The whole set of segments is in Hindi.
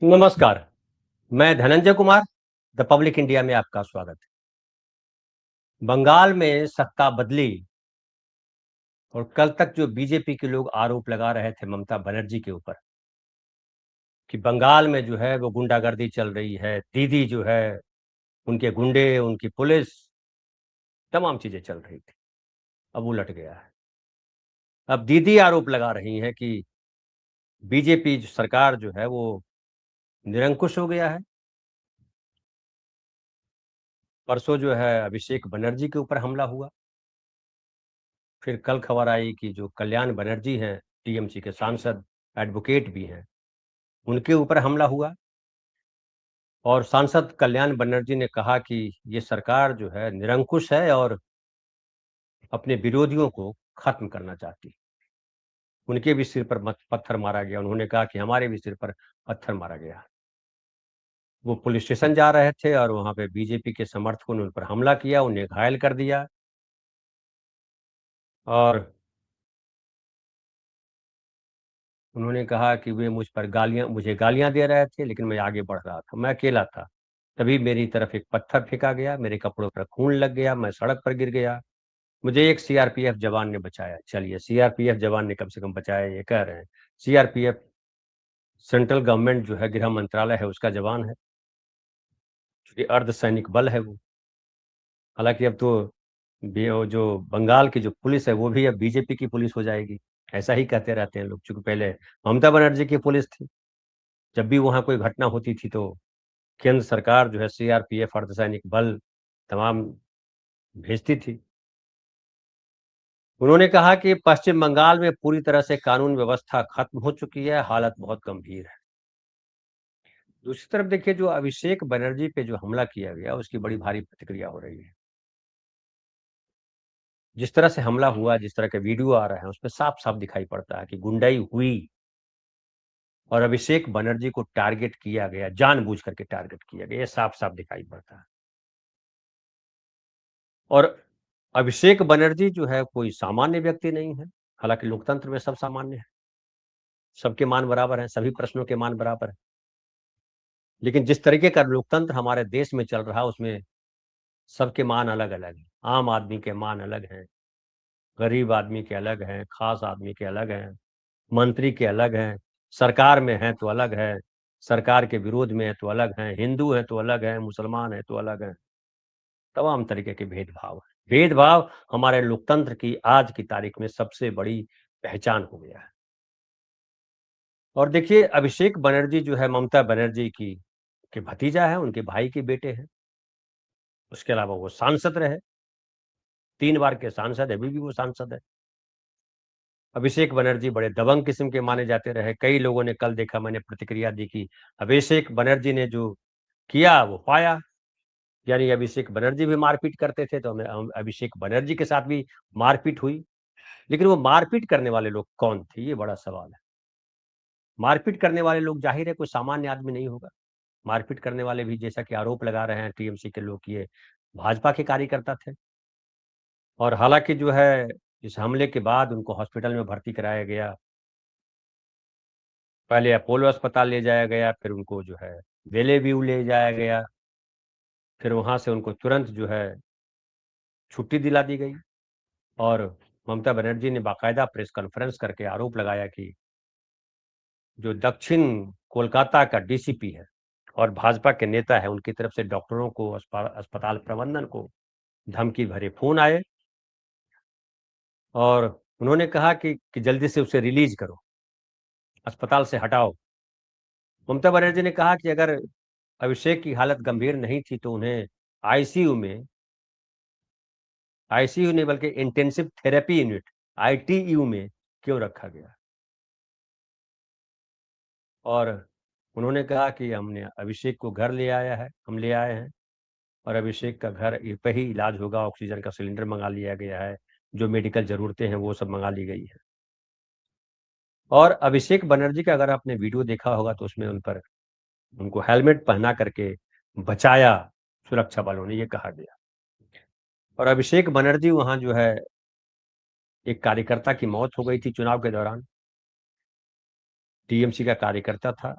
नमस्कार, मैं Dhananjay Kumar, the public India में आपका स्वागत है। बंगाल में सत्ता बदली और कल तक जो बीजेपी के लोग आरोप लगा रहे थे ममता बनर्जी के ऊपर कि बंगाल में जो है वो गुंडागर्दी चल रही है, दीदी जो है, उनके गुंडे, उनकी पुलिस, तमाम चीज़ें चल रही थी। अब उलट गया है। अब दीदी आरोप लगा रही हैं कि बीजेपी सरकार जो है वो निरंकुश हो गया है। परसों जो है अभिषेक बनर्जी के ऊपर हमला हुआ। फिर कल खबर आई कि जो कल्याण बनर्जी हैं, टीएमसी के सांसद, एडवोकेट भी हैं, उनके ऊपर हमला हुआ और सांसद कल्याण बनर्जी ने कहा कि ये सरकार जो है निरंकुश है और अपने विरोधियों को खत्म करना चाहती है। उनके भी सिर पर पत्थर मारा गया। उन्होंने कहा कि हमारे भी सिर पर पत्थर मारा गया। वो पुलिस स्टेशन जा रहे थे और वहाँ पे बीजेपी के समर्थकों ने उन पर हमला किया, उन्हें घायल कर दिया और उन्होंने कहा कि वे मुझे गालियाँ दे रहे थे, लेकिन मैं आगे बढ़ रहा था, मैं अकेला था। तभी मेरी तरफ एक पत्थर फेंका गया, मेरे कपड़ों पर खून लग गया, मैं सड़क पर गिर गया। मुझे एक सीआरपीएफ जवान ने बचाया। चलिए, सीआरपीएफ जवान ने कम से कम बचाया, ये कह रहे हैं। सीआरपीएफ सेंट्रल गवर्नमेंट जो है, गृह मंत्रालय है, उसका जवान है, क्योंकि अर्धसैनिक बल है वो। हालाँकि अब तो वो जो बंगाल की जो पुलिस है, वो भी अब बीजेपी की पुलिस हो जाएगी। ऐसा ही कहते रहते हैं लोग, चूँकि पहले ममता बनर्जी की पुलिस थी। जब भी वहाँ कोई घटना होती थी तो केंद्र सरकार जो है सीआरपीएफ अर्धसैनिक बल तमाम भेजती थी। उन्होंने कहा कि पश्चिम बंगाल में पूरी तरह से कानून व्यवस्था खत्म हो चुकी है, हालत बहुत गंभीर है। दूसरी तरफ देखिए, जो अभिषेक बनर्जी पे जो हमला किया गया, उसकी बड़ी भारी प्रतिक्रिया हो रही है। जिस तरह से हमला हुआ, जिस तरह के वीडियो आ रहे हैं, उसमें साफ-साफ दिखाई पड़ता है कि गुंडाई हुई और अभिषेक बनर्जी को टारगेट किया गया, जानबूझ करके टारगेट किया गया, ये साफ-साफ दिखाई पड़ता है। और अभिषेक बनर्जी जो है कोई सामान्य व्यक्ति नहीं है, हालाँकि लोकतंत्र में सब सामान्य है, सबके मान बराबर हैं, सभी प्रश्नों के मान बराबर हैं। लेकिन जिस तरीके का लोकतंत्र हमारे देश में चल रहा है, उसमें सबके मान अलग-अलग हैं। आम आदमी के मान अलग हैं, गरीब आदमी के अलग हैं, खास आदमी के अलग हैं, मंत्री के अलग हैं, सरकार में हैं तो अलग है, सरकार के विरोध में है तो अलग हैं, हिंदू हैं तो अलग हैं, मुसलमान हैं तो अलग हैं। तमाम तरीके के भेदभाव हैं। भेदभाव हमारे लोकतंत्र की आज की तारीख में सबसे बड़ी पहचान हो गया है। और देखिए, अभिषेक बनर्जी जो है ममता बनर्जी की के भतीजा है, उनके भाई के बेटे हैं। उसके अलावा वो सांसद रहे, 3 बार के सांसद हैं, अभी भी वो सांसद हैं। अभिषेक बनर्जी बड़े दबंग किस्म के माने जाते रहे। कई लोगों ने, कल देखा मैंने, प्रतिक्रिया दी कि अभिषेक बनर्जी ने जो किया वो पाया। यानी अभिषेक बनर्जी भी मारपीट करते थे, तो हमें अभिषेक बनर्जी के साथ भी मारपीट हुई। लेकिन वो मारपीट करने वाले लोग कौन थे? ये बड़ा सवाल है। मारपीट करने वाले लोग ज़ाहिर है कोई सामान्य आदमी नहीं होगा। मारपीट करने वाले भी, जैसा कि आरोप लगा रहे हैं टीएमसी के लोग, ये भाजपा के कार्यकर्ता थे। और हालाँकि जो है, इस हमले के बाद उनको हॉस्पिटल में भर्ती कराया गया। पहले अपोलो अस्पताल ले जाया गया, फिर उनको जो है बेले-व्यू ले जाया गया, फिर वहाँ से उनको तुरंत जो है छुट्टी दिला दी गई। और ममता बनर्जी ने बाकायदा प्रेस कॉन्फ्रेंस करके आरोप लगाया कि जो दक्षिण कोलकाता का डीसीपी है और भाजपा के नेता है, उनकी तरफ से डॉक्टरों को, अस्पताल प्रबंधन को धमकी भरे फ़ोन आए और उन्होंने कहा कि जल्दी से उसे रिलीज़ करो, अस्पताल से हटाओ। ममता बनर्जी ने कहा कि अगर अभिषेक की हालत गंभीर नहीं थी तो उन्हें आईसीयू में, आईसीयू नहीं बल्कि इंटेंसिव थेरेपी यूनिट, आईटीयू में क्यों रखा गया। और उन्होंने कहा कि हमने अभिषेक को घर ले आया है, हम ले आए हैं और अभिषेक का घर पे ही इलाज होगा, ऑक्सीजन का सिलेंडर मँगा लिया गया है, जो मेडिकल ज़रूरतें हैं वो सब मँगा ली गई हैं। और अभिषेक बनर्जी का अगर आपने वीडियो देखा होगा तो उसमें उनको हेलमेट पहना करके बचाया सुरक्षा बलों ने, ये कहा गया। और अभिषेक बनर्जी वहाँ जो है, एक कार्यकर्ता की मौत हो गई थी चुनाव के दौरान, टीएमसी का कार्यकर्ता था।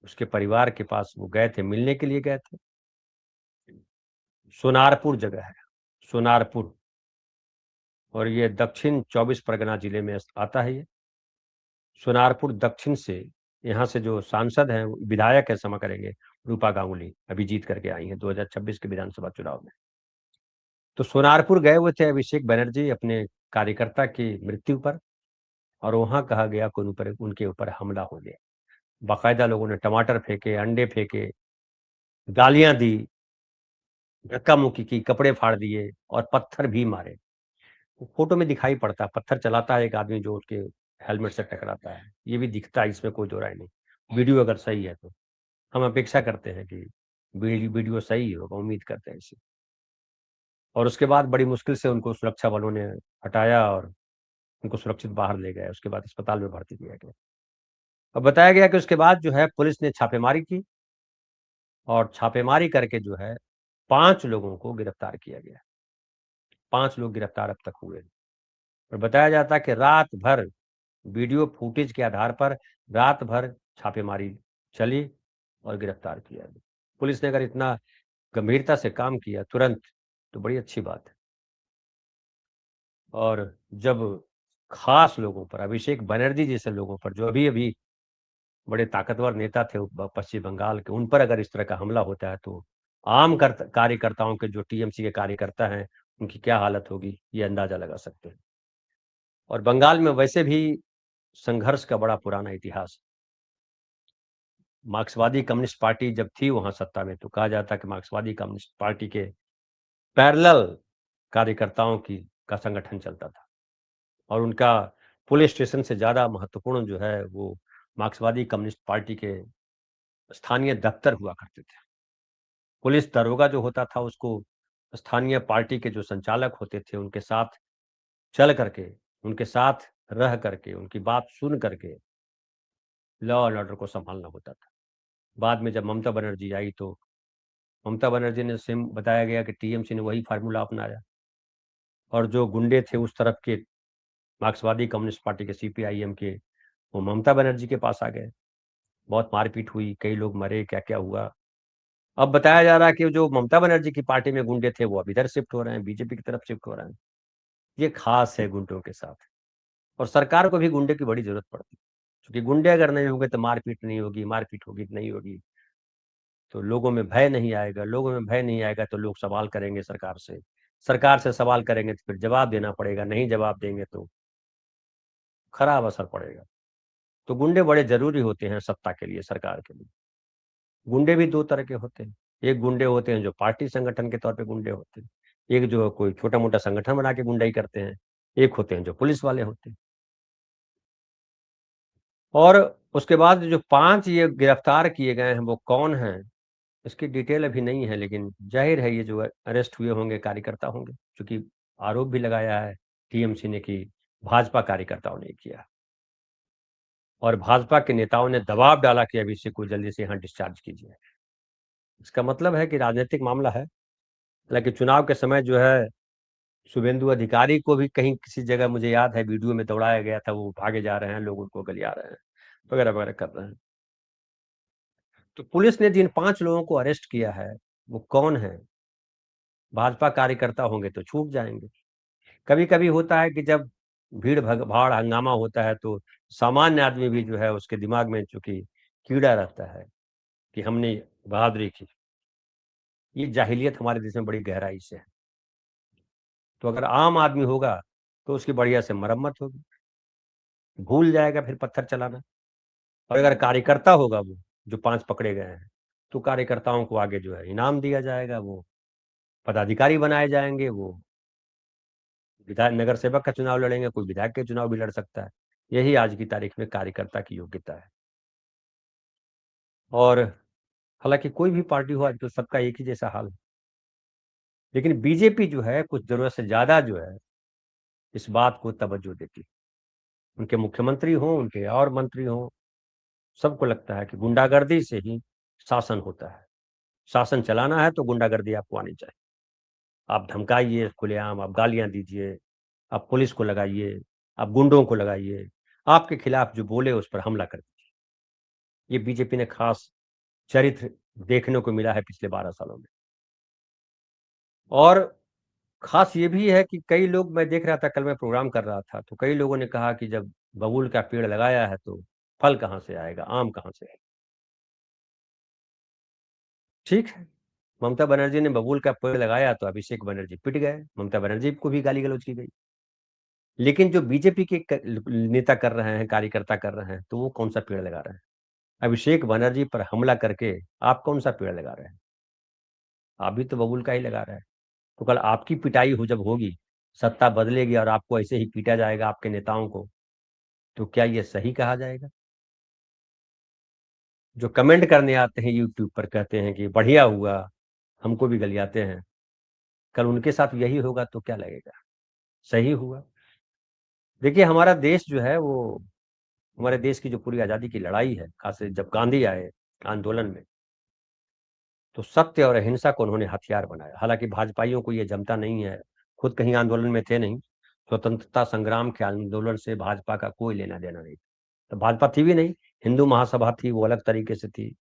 उसके परिवार के पास वो गए थे, मिलने के लिए गए थे। सोनारपुर जगह है, सोनारपुर, और ये दक्षिण 24 परगना जिले में आता है ये। सोनारपुर दक्षिण से, यहाँ से जो सांसद हैं, विधायक है, क्षमा करेंगे, रूपा गांगुली, अभी जीत करके आई हैं 2026 के विधानसभा चुनाव में। तो सोनारपुर गए हुए थे अभिषेक बनर्जी अपने कार्यकर्ता की मृत्यु पर, और वहां कहा गया कि उनके ऊपर हमला हो गया। बाकायदा लोगों ने टमाटर फेंके, अंडे फेंके, गालियां दी, धक्का मुक्की की, कपड़े फाड़ दिए और पत्थर भी मारे। फोटो में दिखाई पड़ता है, पत्थर चलाता है एक आदमी जो उसके हेलमेट से टकराता है, ये भी दिखता है, इसमें कोई दो राय नहीं। वीडियो अगर सही है तो हम अपेक्षा करते हैं कि वीडियो सही होगा, उम्मीद करते हैं इसे। और उसके बाद बड़ी मुश्किल से उनको सुरक्षा बलों ने हटाया और उनको सुरक्षित बाहर ले गए। उसके बाद अस्पताल में भर्ती किया गया। और बताया गया कि उसके बाद जो है पुलिस ने छापेमारी की, और छापेमारी करके जो है 5 लोगों को गिरफ्तार किया गया। 5 लोग गिरफ्तार अब तक हुए। और बताया जाता है कि रात भर वीडियो फुटेज के आधार पर रात भर छापेमारी चली और गिरफ्तार किया गया। पुलिस ने अगर इतना गंभीरता से काम किया तुरंत, तो बड़ी अच्छी बात है। और जब खास लोगों पर, अभिषेक बनर्जी जैसे लोगों पर, जो अभी-अभी बड़े ताकतवर नेता थे पश्चिम बंगाल के, उन पर अगर इस तरह का हमला होता है, तो आम कार्यकर्ताओं के, जो टीएमसी के कार्यकर्ता हैं, उनकी क्या हालत होगी, ये अंदाजा लगा सकते हैं। और बंगाल में वैसे भी संघर्ष का बड़ा पुराना इतिहास। मार्क्सवादी कम्युनिस्ट पार्टी जब थी वहां सत्ता में, तो कहा जाता कि मार्क्सवादी कम्युनिस्ट पार्टी के पैरेलल कार्यकर्ताओं की का संगठन चलता था, और उनका पुलिस स्टेशन से ज्यादा महत्वपूर्ण जो है वो मार्क्सवादी कम्युनिस्ट पार्टी के स्थानीय दफ्तर हुआ करते थे। पुलिस दरोगा जो होता था, उसको स्थानीय पार्टी के जो संचालक होते थे उनके साथ चल करके, उनके साथ रह करके, उनकी बात सुन करके लॉ एंड ऑर्डर को संभालना होता था। बाद में जब ममता बनर्जी आई, तो ममता बनर्जी ने सेम, बताया गया कि टीएमसी ने वही फार्मूला अपनाया, और जो गुंडे थे उस तरफ के मार्क्सवादी कम्युनिस्ट पार्टी के, सीपीआईएम के, वो ममता बनर्जी के पास आ गए। बहुत मारपीट हुई, कई लोग मरे, क्या क्या हुआ। अब बताया जा रहा है कि जो ममता बनर्जी की पार्टी में गुंडे थे वो अब इधर शिफ्ट हो रहे हैं, बीजेपी की तरफ शिफ्ट हो रहे हैं। ये खास है गुंडों के साथ। और सरकार को भी गुंडे की बड़ी जरूरत पड़ती है, क्योंकि गुंडे अगर नहीं होंगे तो मारपीट नहीं होगी, मारपीट होगी तो नहीं होगी, तो लोगों में भय नहीं आएगा, लोगों में भय नहीं आएगा तो लोग सवाल करेंगे सरकार से, सरकार से सवाल करेंगे तो फिर जवाब देना पड़ेगा, नहीं जवाब देंगे तो खराब असर पड़ेगा। तो गुंडे बड़े जरूरी होते हैं सत्ता के लिए, सरकार के लिए। गुंडे भी दो तरह के होते हैं। एक गुंडे होते हैं जो पार्टी संगठन के तौर पे गुंडे होते हैं, एक जो कोई छोटा मोटा संगठन बना के गुंडाई करते हैं, एक होते हैं जो पुलिस वाले होते हैं। और उसके बाद जो 5 ये गिरफ्तार किए गए हैं वो कौन हैं, इसकी डिटेल अभी नहीं है, लेकिन जाहिर है ये जो अरेस्ट हुए होंगे कार्यकर्ता होंगे, क्योंकि आरोप भी लगाया है टीएमसी ने कि भाजपा कार्यकर्ताओं ने किया, और भाजपा के नेताओं ने दबाव डाला कि अभिषेक को जल्दी से यहाँ डिस्चार्ज कीजिए। इसका मतलब है कि राजनीतिक मामला है। हालांकि चुनाव के समय जो है शुभेंदु अधिकारी को भी कहीं किसी जगह, मुझे याद है वीडियो में दौड़ाया गया था, वो भागे जा रहे हैं, लोग उनको गलिया रहे हैं, वगैरह वगैरह कर रहे हैं। तो पुलिस ने जिन 5 लोगों को अरेस्ट किया है वो कौन है, भाजपा कार्यकर्ता होंगे तो छूट जाएंगे। कभी कभी होता है कि जब भीड़ भाड़ हंगामा होता है, तो सामान्य आदमी भी जो है उसके दिमाग में चूंकि कीड़ा रहता है कि हमने बहादुरी की। ये जाहिलियत हमारे देश में बड़ी गहराई से है। तो अगर आम आदमी होगा तो उसकी बढ़िया से मरम्मत होगी, भूल जाएगा फिर पत्थर चलाना। और अगर कार्यकर्ता होगा वो, जो 5 पकड़े गए हैं, तो कार्यकर्ताओं को आगे जो है इनाम दिया जाएगा, वो पदाधिकारी बनाए जाएंगे, वो विधायक, नगर सेवक का चुनाव लड़ेंगे, कोई विधायक के चुनाव भी लड़ सकता है। यही आज की तारीख में कार्यकर्ता की योग्यता है। और हालांकि कोई भी पार्टी हो, आज तो सबका एक ही जैसा हाल है, लेकिन बीजेपी जो है कुछ जरूरत से ज्यादा जो है इस बात को तवज्जो देती है। उनके मुख्यमंत्री हों, उनके और मंत्री हों, सबको लगता है कि गुंडागर्दी से ही शासन होता है। शासन चलाना है तो गुंडागर्दी आपको आनी चाहिए। आप धमकाइए खुलेआम, आप गालियां दीजिए, आप पुलिस को लगाइए, आप गुंडों को लगाइए, आपके खिलाफ जो बोले उस पर हमला कर दीजिए। ये बीजेपी ने खास चरित्र देखने को मिला है पिछले 12 सालों में। और खास ये भी है कि कई लोग, मैं देख रहा था, कल मैं प्रोग्राम कर रहा था, तो कई लोगों ने कहा कि जब बबूल का पेड़ लगाया है तो फल कहाँ से आएगा, आम कहाँ से आएगा? ठीक है, ममता बनर्जी ने बबूल का पेड़ लगाया तो अभिषेक बनर्जी पिट गए, ममता बनर्जी को भी गाली-गलौज की गई। लेकिन जो बीजेपी के नेता कर रहे हैं, कार्यकर्ता कर रहे हैं, तो वो कौन-सा पेड़ लगा रहे हैं? अभिषेक बनर्जी पर हमला करके आप कौन-सा पेड़ लगा रहे हैं? आप भी तो बबूल का ही लगा रहे हैं। तो कल आपकी पिटाई हो जब होगी, सत्ता बदलेगी और आपको ऐसे ही पीटा जाएगा आपके नेताओं को, तो क्या ये सही कहा जाएगा? जो कमेंट करने आते हैं यूट्यूब पर, कहते हैं कि बढ़िया हुआ, हमको भी गलियाते हैं, कल उनके साथ यही होगा तो क्या लगेगा? सही हुआ। देखिए, हमारा देश जो है वो, हमारे देश की जो पूरी आज़ादी की लड़ाई है, खास जब गांधी आए आंदोलन में, तो सत्य और अहिंसा को उन्होंने हथियार बनाया। हालाँकि भाजपाइयों को ये जमता नहीं है, खुद कहीं आंदोलन में थे नहीं। स्वतंत्रता संग्राम के आंदोलन से भाजपा का कोई लेना-देना नहीं। तो भाजपा थी भी नहीं, हिंदू महासभा थी, वो अलग तरीके से थी,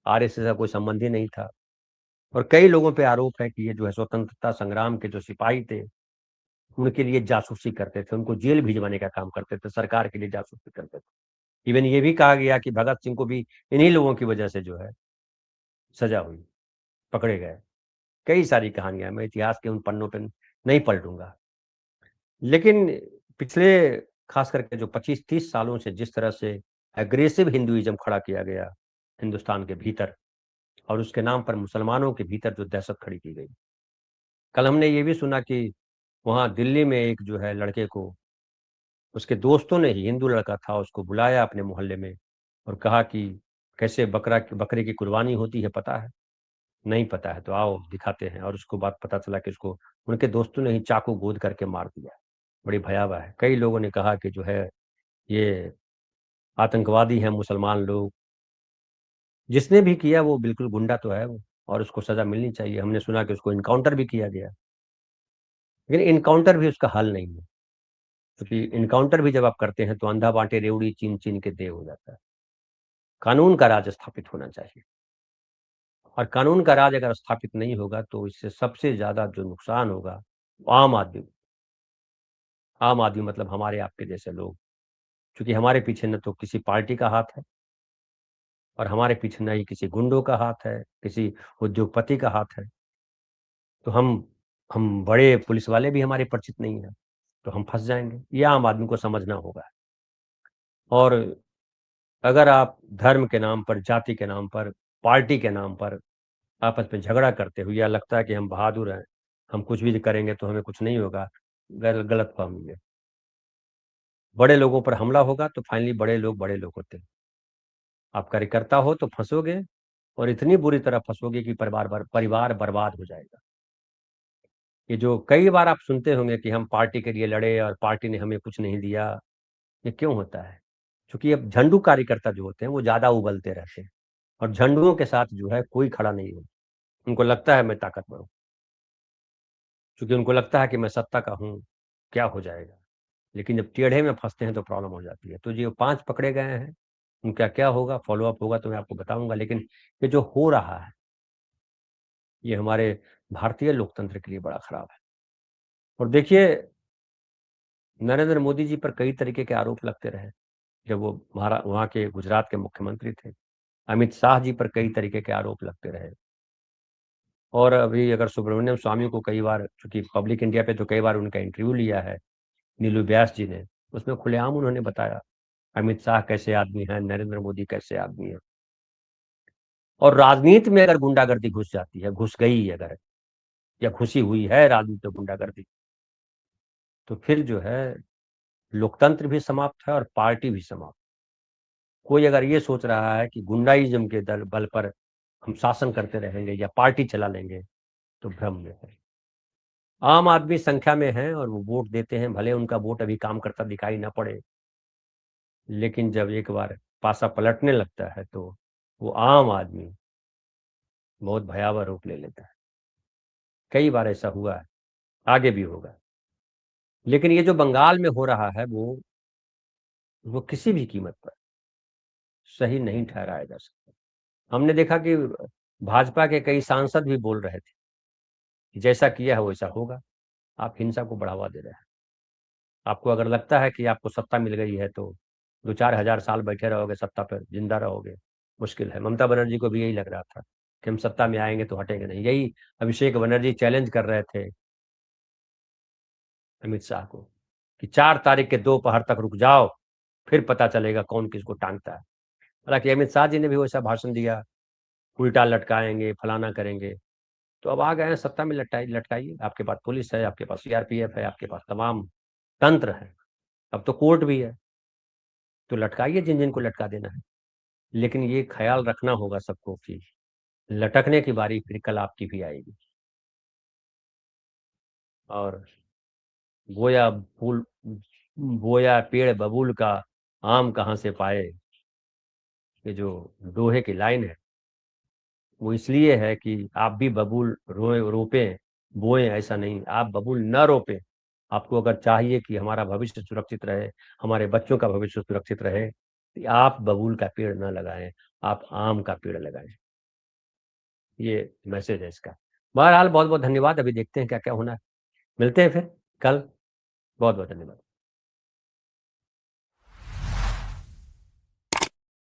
आरएसएस का कोई संबंध ही नहीं था। और कई लोगों पे आरोप है कि ये जो है स्वतंत्रता संग्राम के जो सिपाही थे, उनके लिए जासूसी करते थे, उनको जेल भिजवाने का काम करते थे, सरकार के लिए जासूसी करते थे। इवन ये भी कहा गया कि भगत सिंह को भी इन्हीं लोगों की वजह से जो है सज़ा हुई, पकड़े गए। कई सारी कहानियाँ हैं, मैं इतिहास के उन पन्नों पे नहीं पलटूँगा। लेकिन पिछले ख़ास करके जो 25-30 सालों से जिस तरह से एग्रेसिव हिंदुइज़्म खड़ा किया गया हिंदुस्तान के भीतर, और उसके नाम पर मुसलमानों के भीतर जो दहशत खड़ी की गई। कल हमने ये भी सुना कि वहाँ दिल्ली में एक जो है लड़के को, उसके दोस्तों ने ही, हिंदू लड़का था, उसको बुलाया अपने मोहल्ले में और कहा कि कैसे बकरे की कुर्बानी होती है पता है? नहीं पता है, तो आओ दिखाते हैं। और उसको बाद पता चला कि उसको उनके दोस्तों ने ही चाकू गोद करके मार दिया। बड़ी भयावह है। कई लोगों ने कहा कि जो है ये आतंकवादी हैं मुसलमान लोग। जिसने भी किया वो बिल्कुल गुंडा तो है वो, और उसको सज़ा मिलनी चाहिए। हमने सुना कि उसको एनकाउंटर भी किया गया। लेकिन एनकाउंटर भी उसका हल नहीं है, क्योंकि एनकाउंटर भी जब आप करते हैं तो अंधा बांटे रेवड़ी चीन-चीन के देव हो जाता है। कानून का राज स्थापित होना चाहिए, और कानून का राज अगर स्थापित नहीं होगा तो इससे सबसे ज़्यादा जो नुकसान होगा, वो आम आदमी मतलब हमारे आपके जैसे लोग। क्योंकि हमारे पीछे न तो किसी पार्टी का हाथ है, और हमारे पीछे न ही किसी गुंडों का हाथ है, किसी उद्योगपति का हाथ है। तो हम बड़े पुलिस वाले भी हमारे परिचित नहीं हैं, तो हम फँस जाएँगे। ये आम आदमी को समझना होगा। और अगर आप धर्म के नाम पर, जाति के नाम पर, पार्टी के नाम पर आपस में झगड़ा करते हो, या लगता है कि हम बहादुर हैं, हम कुछ भी करेंगे तो हमें कुछ नहीं होगा, गलतफ़हमी है। बड़े लोगों पर हमला होगा तो फाइनली बड़े लोग होते हैं। आप कार्यकर्ता हो तो फँसोगे, और इतनी बुरी तरह फँसोगे कि परिवार बर्बाद हो जाएगा। ये जो कई बार आप सुनते होंगे कि हम पार्टी के लिए लड़े और पार्टी ने हमें कुछ नहीं दिया, ये क्यों होता है? क्योंकि अब झंडू कार्यकर्ता जो होते हैं वो ज़्यादा उबलते रहते हैं, और झंडुओं के साथ जो है कोई खड़ा नहीं है। उनको लगता है मैं ताकतवर हूँ, क्योंकि उनको लगता है कि मैं सत्ता का हूँ, क्या हो जाएगा? लेकिन जब टेढ़े में फँसते हैं तो प्रॉब्लम हो जाती है। तो जो 5 पकड़े गए हैं, उनका क्या होगा, फ़ॉलो-अप होगा तो मैं आपको बताऊँगा। लेकिन ये जो हो रहा है, ये हमारे भारतीय लोकतंत्र के लिए बड़ा खराब है। और देखिए, नरेंद्र मोदी जी पर कई तरीके के आरोप लगते रहे, जब वो वहाँ के गुजरात के मुख्यमंत्री थे। अमित शाह जी पर कई तरीके के आरोप लगते रहे। और अभी अगर सुब्रमण्यम स्वामी को कई बार, चूँकि पब्लिक इंडिया पे तो कई बार उनका इंटरव्यू लिया है, नीलू व्यास जी ने, उसमें खुलेआम उन्होंने बताया, अमित शाह कैसे आदमी हैं, नरेंद्र मोदी कैसे आदमी हैं। और राजनीति में अगर गुंडागर्दी घुस जाती है, घुस गई अगर, या घुसी हुई है राजनीति में गुंडागर्दी, तो फिर जो है लोकतंत्र भी समाप्त है और पार्टी भी समाप्त। कोई अगर ये सोच रहा है कि गुंडाइज़्म के बल पर हम शासन करते रहेंगे या पार्टी चला लेंगे, तो भ्रम में है। आम आदमी संख्या में है और वो वोट देते हैं, भले उनका वोट अभी काम करता दिखाई ना पड़े, लेकिन जब एक बार पासा पलटने लगता है तो वो आम आदमी बहुत भयावह रूप ले लेता है। कई बार ऐसा हुआ है, आगे भी होगा। लेकिन ये जो बंगाल में हो रहा है वो किसी भी कीमत पर सही नहीं ठहराया जा सकता। हमने देखा कि भाजपा के कई सांसद भी बोल रहे थे कि जैसा किया है वैसा होगा। आप हिंसा को बढ़ावा दे रहे हैं। आपको अगर लगता है कि आपको सत्ता मिल गई है तो 2-4 हज़ार साल बैठे रहोगे, सत्ता पर जिंदा रहोगे, मुश्किल है। ममता बनर्जी को भी यही लग रहा था कि हम सत्ता में आएंगे तो हटेंगे नहीं। यही अभिषेक बनर्जी चैलेंज कर रहे थे अमित शाह को कि 4 तारीख के दोपहर तक रुक जाओ, फिर पता चलेगा कौन किसको टांगता है। हालांकि अमित शाह जी ने भी वैसा भाषण दिया, उल्टा लटकाएंगे, फलाना करेंगे। तो अब आ गए हैं सत्ता में, लटकाइए। आपके पास पुलिस है, आपके पास सीआरपीएफ है, आपके पास तमाम तंत्र है, अब तो कोर्ट भी है, तो लटकाइए जिन जिन को लटका देना है। लेकिन ये ख्याल रखना होगा सबको कि लटकने की बारी फिर कल आपकी भी आएगी। और बोया फूल, बोया पेड़ बबूल का, आम कहाँ से पाए, ये जो दोहे की लाइन है वो इसलिए है कि आप भी बबूल रोपें, बोएं, ऐसा नहीं, आप बबूल न रोपें। आपको अगर चाहिए कि हमारा भविष्य सुरक्षित रहे, हमारे बच्चों का भविष्य सुरक्षित रहे, तो आप बबूल का पेड़ न लगाएं, आप आम का पेड़ लगाएं। ये मैसेज है इसका। बहरहाल बहुत बहुत धन्यवाद। अभी देखते हैं क्या क्या होना है। मिलते हैं फिर कल। बहुत बहुत धन्यवाद।